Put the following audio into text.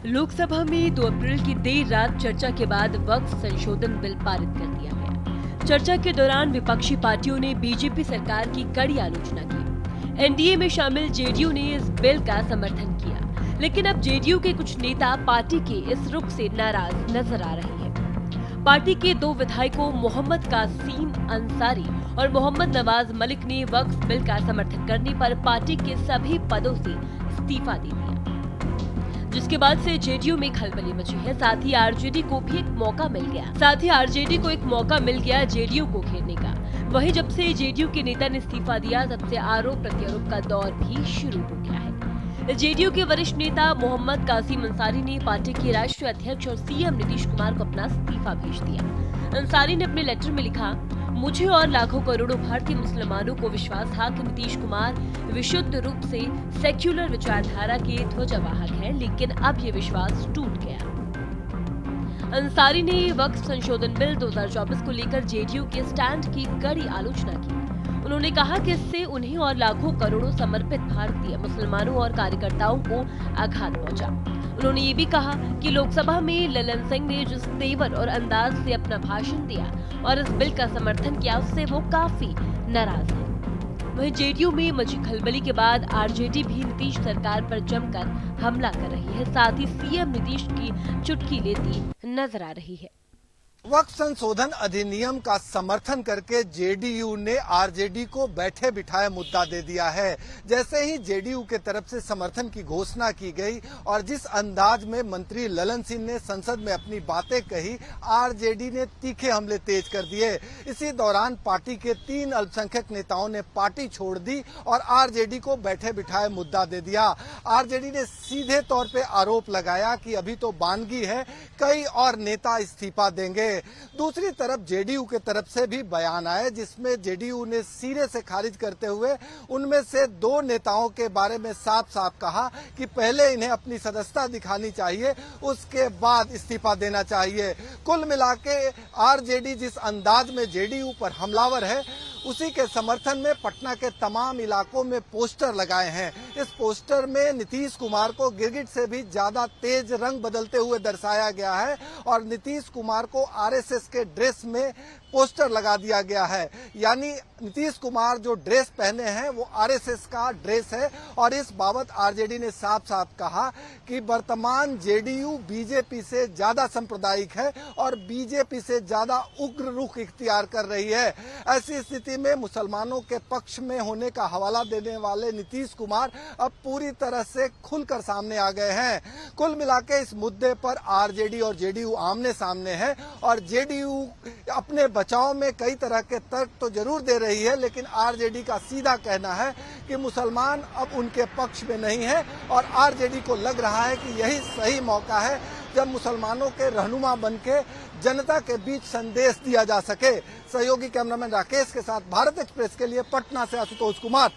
लोकसभा में 2 अप्रैल की देर रात चर्चा के बाद वक्फ संशोधन बिल पारित कर दिया गया। चर्चा के दौरान विपक्षी पार्टियों ने बीजेपी सरकार की कड़ी आलोचना की। एनडीए में शामिल जेडीयू ने इस बिल का समर्थन किया, लेकिन अब जेडीयू के कुछ नेता पार्टी के इस रुख से नाराज नजर आ रहे हैं। पार्टी के 2 विधायकों मोहम्मद कासिम अंसारी और मोहम्मद नवाज मलिक ने वक्फ बिल का समर्थन करने पर पार्टी के सभी पदों से इस्तीफा दे दिया, जिसके बाद से जेडीयू में खलबली मची है। साथ ही आरजेडी को भी एक मौका मिल गया जेडीयू को घेरने का। वहीं जब से जेडीयू के नेता ने इस्तीफा दिया, तब से आरोप प्रत्यारोप का दौर भी शुरू हो गया है। जेडीयू के वरिष्ठ नेता मोहम्मद कासिम अंसारी ने पार्टी के राष्ट्रीय अध्यक्ष और सीएम नीतीश कुमार को अपना इस्तीफा भेज दिया। अंसारी ने अपने लेटर में लिखा, मुझे और लाखों करोड़ों भारतीय मुसलमानों को विश्वास था कि नीतीश कुमार विशुद्ध रूप से सेक्युलर विचारधारा के ध्वजवाहक हैं, लेकिन अब ये विश्वास टूट गया। अंसारी ने वक्फ संशोधन बिल 2024 को लेकर जेडीयू के स्टैंड की कड़ी आलोचना की। उन्होंने कहा कि इससे उन्हें और लाखों करोड़ों समर्पित भारतीय मुसलमानों और कार्यकर्ताओं को आघात पहुंचा। उन्होंने ये भी कहा कि लोकसभा में ललन सिंह ने जिस तेवर और अंदाज से अपना भाषण दिया और इस बिल का समर्थन किया, उससे वो काफी नाराज है। वहीं जेडीयू में मची खलबली के बाद आरजेडी भी नीतीश सरकार पर जमकर हमला कर रही है। साथ ही सीएम नीतीश की चुटकी लेती नजर आ रही है। वक्फ संशोधन अधिनियम का समर्थन करके जेडीयू ने आरजेडी को बैठे बिठाए मुद्दा दे दिया है। जैसे ही जेडीयू के तरफ से समर्थन की घोषणा की गई और जिस अंदाज में मंत्री ललन सिंह ने संसद में अपनी बातें कही, आरजेडी ने तीखे हमले तेज कर दिए। इसी दौरान पार्टी के 3 अल्पसंख्यक नेताओं ने पार्टी छोड़ दी और आरजेडी को बैठे बिठाए मुद्दा दे दिया। आरजेडी ने सीधे तौर पे आरोप लगाया कि अभी तो बानगी है, कई और नेता इस्तीफा देंगे। दूसरी तरफ जेडीयू के तरफ से भी बयान आए, जिसमें जेडीयू ने सिरे से खारिज करते हुए उनमें से 2 नेताओं के बारे में साफ साफ कहा कि पहले इन्हें अपनी सदस्यता दिखानी चाहिए, उसके बाद इस्तीफा देना चाहिए। कुल मिला के आरजेडी जिस अंदाज में जेडीयू पर हमलावर है, उसी के समर्थन में पटना के तमाम इलाकों में पोस्टर लगाए हैं। इस पोस्टर में नीतीश कुमार को गिरगिट से भी ज्यादा तेज रंग बदलते हुए दर्शाया गया है और नीतीश कुमार को आरएसएस के ड्रेस में पोस्टर लगा दिया गया है। यानी नीतीश कुमार जो ड्रेस पहने हैं वो आरएसएस का ड्रेस है। और इस बाबत आरजेडी ने साफ साफ कहा कि वर्तमान जेडीयू बीजेपी से ज्यादा सांप्रदायिक है और बीजेपी से ज्यादा उग्र रुख इख्तियार कर रही है। ऐसी स्थिति में मुसलमानों के पक्ष में होने का हवाला देने वाले नीतीश कुमार अब पूरी तरह से खुलकर सामने आ गए हैं। कुल मिलाकर इस मुद्दे पर आरजेडी और जेडीयू आमने सामने है और जेडीयू अपने बचाव में कई तरह के तर्क तो जरूर दे रही है, लेकिन आरजेडी का सीधा कहना है कि मुसलमान अब उनके पक्ष में नहीं है और आरजेडी को लग रहा है कि यही सही मौका है जब मुसलमानों के रहनुमा बनके जनता के बीच संदेश दिया जा सके। सहयोगी कैमरामैन राकेश के साथ भारत एक्सप्रेस के लिए पटना से आशुतोष कुमार।